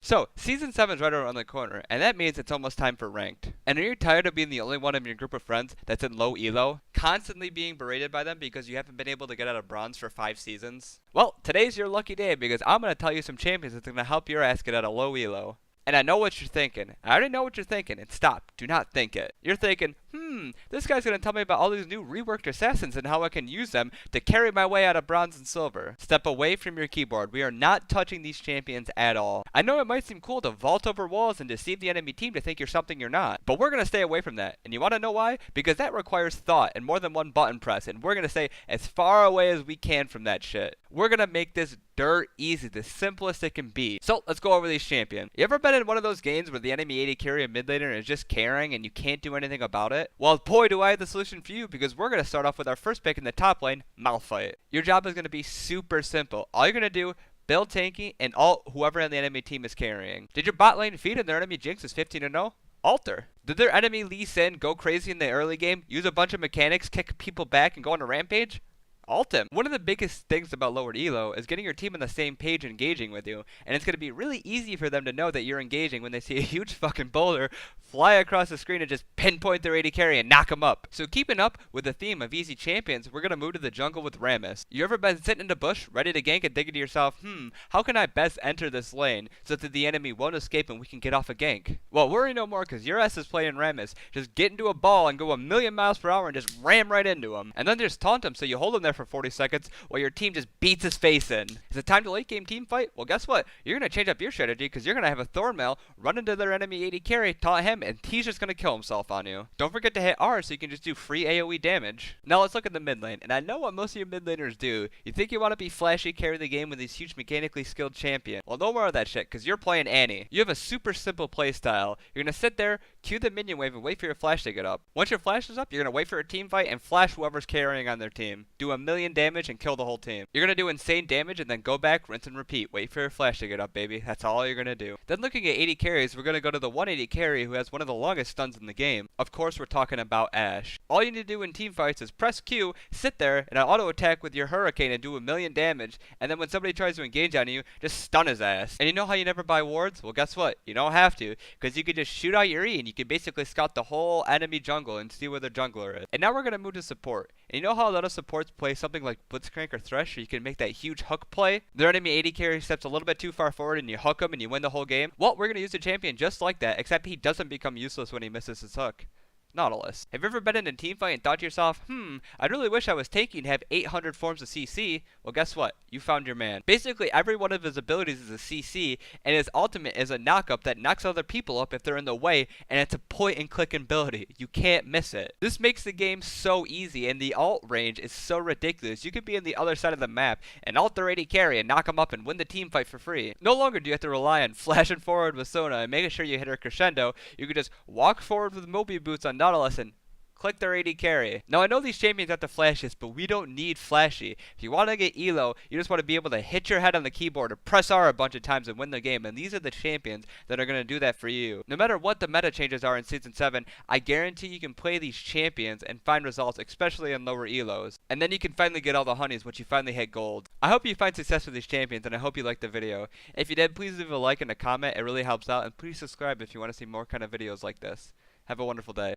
So, Season 7 is right around the corner, and that means it's almost time for Ranked. And are you tired of being the only one in your group of friends that's in low ELO? Constantly being berated by them because you haven't been able to get out of Bronze for 5 seasons? Well, today's your lucky day because I'm going to tell you some champions that's going to help your ass get out of low ELO. And I know what you're thinking. I already know what you're thinking. And stop. Do not think it. You're thinking, this guy's going to tell me about all these new reworked assassins and how I can use them to carry my way out of bronze and silver. Step away from your keyboard. We are not touching these champions at all. I know it might seem cool to vault over walls and deceive the enemy team to think you're something you're not. But we're going to stay away from that. And you want to know why? Because that requires thought and more than one button press. And we're going to stay as far away as we can from that shit. We're going to make this dirt easy, the simplest it can be. So let's go over these champions. You ever been in one of those games where the enemy AD carry a mid laner is just carrying and you can't do anything about it? Well, boy, do I have the solution for you because we're going to start off with our first pick in the top lane, Malphite. Your job is going to be super simple. All you're going to do, build tanky and ult whoever on the enemy team is carrying. Did your bot lane feed and their enemy Jinx is 15-0? Alter. Did their enemy Lee Sin go crazy in the early game, use a bunch of mechanics, kick people back, and go on a rampage? Ult him. One of the biggest things about lowered ELO is getting your team on the same page engaging with you, and it's going to be really easy for them to know that you're engaging when they see a huge fucking boulder fly across the screen and just pinpoint their AD carry and knock them up. So keeping up with the theme of easy champions, we're going to move to the jungle with Rammus. You ever been sitting in a bush, ready to gank and thinking to yourself, how can I best enter this lane so that the enemy won't escape and we can get off a gank? Well, worry no more because your ass is playing Rammus. Just get into a ball and go a million miles per hour and just ram right into him. And then just taunt him so you hold him there for 40 seconds while your team just beats his face in. Is it time to late game team fight? Well, guess what? You're going to change up your strategy because you're going to have a Thornmail run into their enemy AD carry, taunt him, and he's just going to kill himself on you. Don't forget to hit R so you can just do free AoE damage. Now let's look at the mid lane, and I know what most of you mid laners do. You think you want to be flashy, carry the game with these huge mechanically skilled champions. Well, no more of that shit because you're playing Annie. You have a super simple playstyle. You're going to sit there, cue the minion wave, and wait for your flash to get up. Once your flash is up, you're going to wait for a team fight and flash whoever's carrying on their team. Do a million damage and kill the whole team. You're going to do insane damage and then go back, rinse and repeat. Wait for your flash to get up, baby. That's all you're going to do. Then looking at 80 carries, we're going to go to the 180 carry who has one of the longest stuns in the game. Of course, we're talking about Ashe. All you need to do in team fights is press Q, sit there, and auto attack with your Hurricane and do a million damage. And then when somebody tries to engage on you, just stun his ass. And you know how you never buy wards? Well, guess what? You don't have to, because you can just shoot out your E and you can basically scout the whole enemy jungle and see where their jungler is. And now we're going to move to support. And you know how a lot of supports play something like Blitzcrank or Thresh, or you can make that huge hook play? Their enemy AD carry steps a little bit too far forward and you hook him and you win the whole game? Well, we're going to use the champion just like that, except he doesn't become useless when he misses his hook. Nautilus. Have you ever been in a team fight and thought to yourself, I really wish I was tanky and have 800 forms of CC? Well, guess what? You found your man. Basically, every one of his abilities is a CC, and his ultimate is a knock-up that knocks other people up if they're in the way, and it's a point-and-click ability. You can't miss it. This makes the game so easy, and the ult range is so ridiculous. You could be on the other side of the map and ult their AD carry and knock him up and win the team fight for free. No longer do you have to rely on flashing forward with Sona and making sure you hit her crescendo. You can just walk forward with Moby Boots on Nautilus and click their AD carry. Now I know these champions have the flashes, but we don't need flashy. If you want to get ELO, you just want to be able to hit your head on the keyboard or press R a bunch of times and win the game, and these are the champions that are going to do that for you. No matter what the meta changes are in Season 7, I guarantee you can play these champions and find results, especially in lower ELOs. And then you can finally get all the honeys once you finally hit gold. I hope you find success with these champions, and I hope you liked the video. If you did, please leave a like and a comment. It really helps out, and please subscribe if you want to see more kind of videos like this. Have a wonderful day.